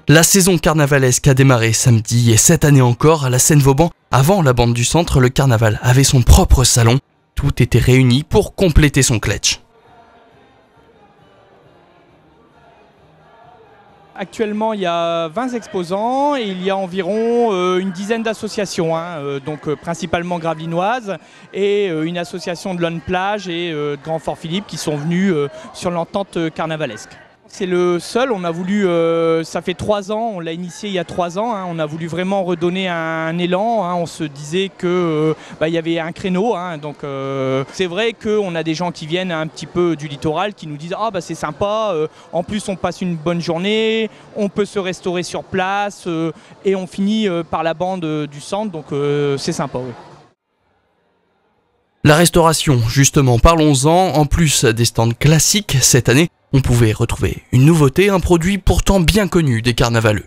La saison carnavalesque a démarré samedi et cette année encore à la Seine-Vauban. Avant la bande du centre, le carnaval avait son propre salon. Tout était réuni pour compléter son cletch. Actuellement, il y a 20 exposants et il y a environ une dizaine d'associations, principalement gravelinoises et une association de Lonne Plage et de Grand Fort Philippe qui sont venus sur l'entente carnavalesque. C'est le seul, on a voulu, ça fait 3 ans, on l'a initié il y a 3 ans, on a voulu vraiment redonner un élan, on se disait que il y avait un créneau, c'est vrai qu'on a des gens qui viennent un petit peu du littoral qui nous disent c'est sympa, en plus on passe une bonne journée, on peut se restaurer sur place et on finit par la bande du centre, donc c'est sympa. Oui. La restauration, justement, parlons-en. En plus des stands classiques, cette année, on pouvait retrouver une nouveauté, un produit pourtant bien connu des carnavaleux.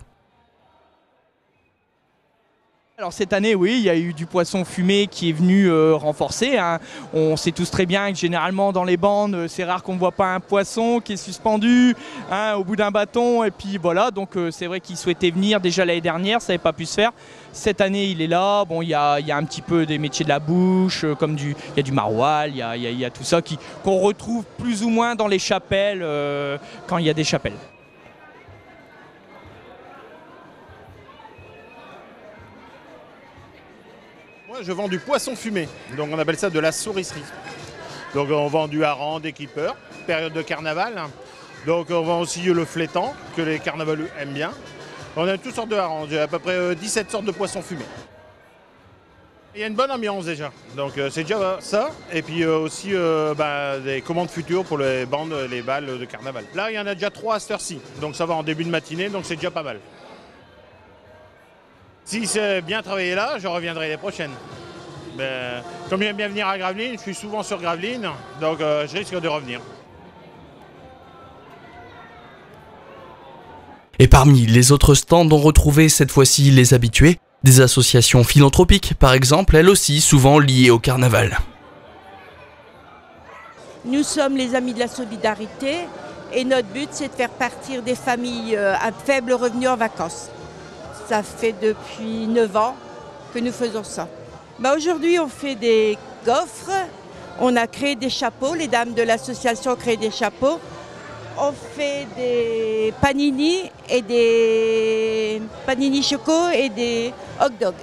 Alors cette année, oui, il y a eu du poisson fumé qui est venu renforcer. On sait tous très bien que généralement dans les bandes, c'est rare qu'on ne voit pas un poisson qui est suspendu au bout d'un bâton. Et puis voilà, donc c'est vrai qu'il souhaitait venir déjà l'année dernière, ça n'avait pas pu se faire. Cette année, il est là. Bon, il y a un petit peu des métiers de la bouche, il y a du maroilles, il y a tout ça qu'on retrouve plus ou moins dans les chapelles quand il y a des chapelles. Moi, je vends du poisson fumé, donc on appelle ça de la sourisserie. Donc on vend du hareng, des keepers, période de carnaval. Donc on vend aussi le flétan, que les carnavaleux aiment bien. On a toutes sortes de harengs, j'ai à peu près 17 sortes de poissons fumés. Il y a une bonne ambiance déjà, donc c'est déjà ça. Et puis aussi des commandes futures pour les bandes, les balles de carnaval. Là, il y en a déjà 3 à cette heure-ci, donc ça va en début de matinée, donc c'est déjà pas mal. Si c'est bien travaillé là, je reviendrai les prochaines. Comme j'aime bien venir à Gravelines, je suis souvent sur Gravelines, donc je risque de revenir. Et parmi les autres stands, on retrouvait cette fois-ci les habitués, des associations philanthropiques par exemple, elles aussi souvent liées au carnaval. Nous sommes les Amis de la Solidarité et notre but c'est de faire partir des familles à faible revenu en vacances. Ça fait depuis 9 ans que nous faisons ça. Aujourd'hui, on fait des gaufres, on a créé des chapeaux, les dames de l'association ont créé des chapeaux. On fait des panini et des panini choco et des hot dogs.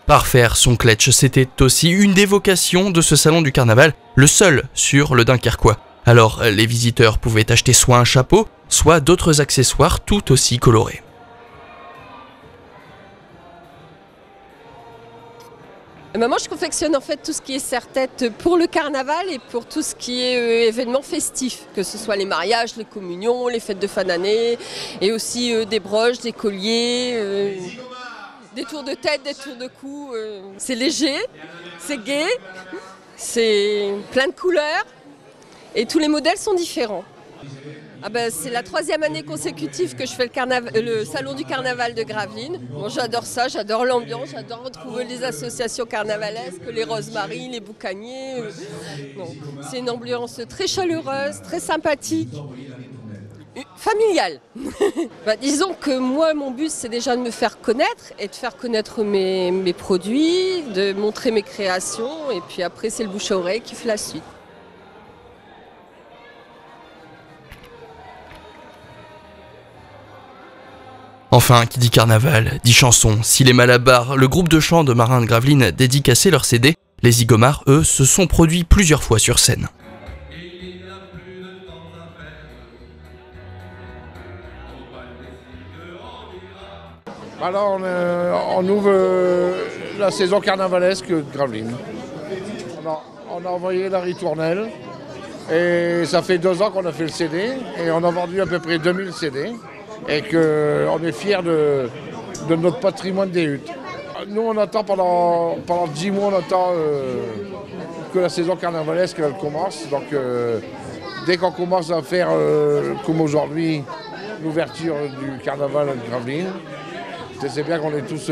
Parfaire son cletch, c'était aussi une des vocations de ce salon du carnaval, le seul sur le Dunkerquois. Alors les visiteurs pouvaient acheter soit un chapeau, soit d'autres accessoires tout aussi colorés. Moi, je confectionne en fait tout ce qui est serre-tête pour le carnaval et pour tout ce qui est événements festifs, que ce soit les mariages, les communions, les fêtes de fin d'année, et aussi des broches, des colliers, des tours de tête, des tours de cou. C'est léger, c'est gai, c'est plein de couleurs et tous les modèles sont différents. C'est la 3e année consécutive que je fais le salon du carnaval de Gravelines. Bon, j'adore ça, j'adore l'ambiance, j'adore retrouver les associations carnavalesques, les Rosemaries, les Boucaniers. C'est une ambiance très chaleureuse, très sympathique, familiale. Disons que moi, mon but, c'est déjà de me faire connaître et de faire connaître mes produits, de montrer mes créations. Et puis après, c'est le bouche à oreille qui fait la suite. Enfin, qui dit carnaval, dit chanson. Si les Malabars, le groupe de chant de marins de Gravelines, dédicaçaient leur CD, les Zigomars, eux, se sont produits plusieurs fois sur scène. Alors on ouvre la saison carnavalesque de Gravelines. On a envoyé la ritournelle et ça fait 2 ans qu'on a fait le CD et on a vendu à peu près 2000 CD. Et qu'on est fiers de notre patrimoine des huttes. Nous, on attend pendant 10 mois, on attend que la saison carnavalesque elle commence. Donc, dès qu'on commence à faire, comme aujourd'hui, l'ouverture du carnaval de Gravelines, c'est bien qu'on est tous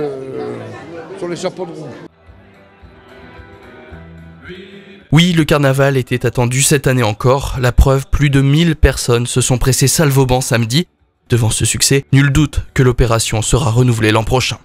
sur les chapeaux de roue. Oui, le carnaval était attendu cette année encore. La preuve, plus de 1000 personnes se sont pressées salle Vauban samedi. Devant ce succès, nul doute que l'opération sera renouvelée l'an prochain.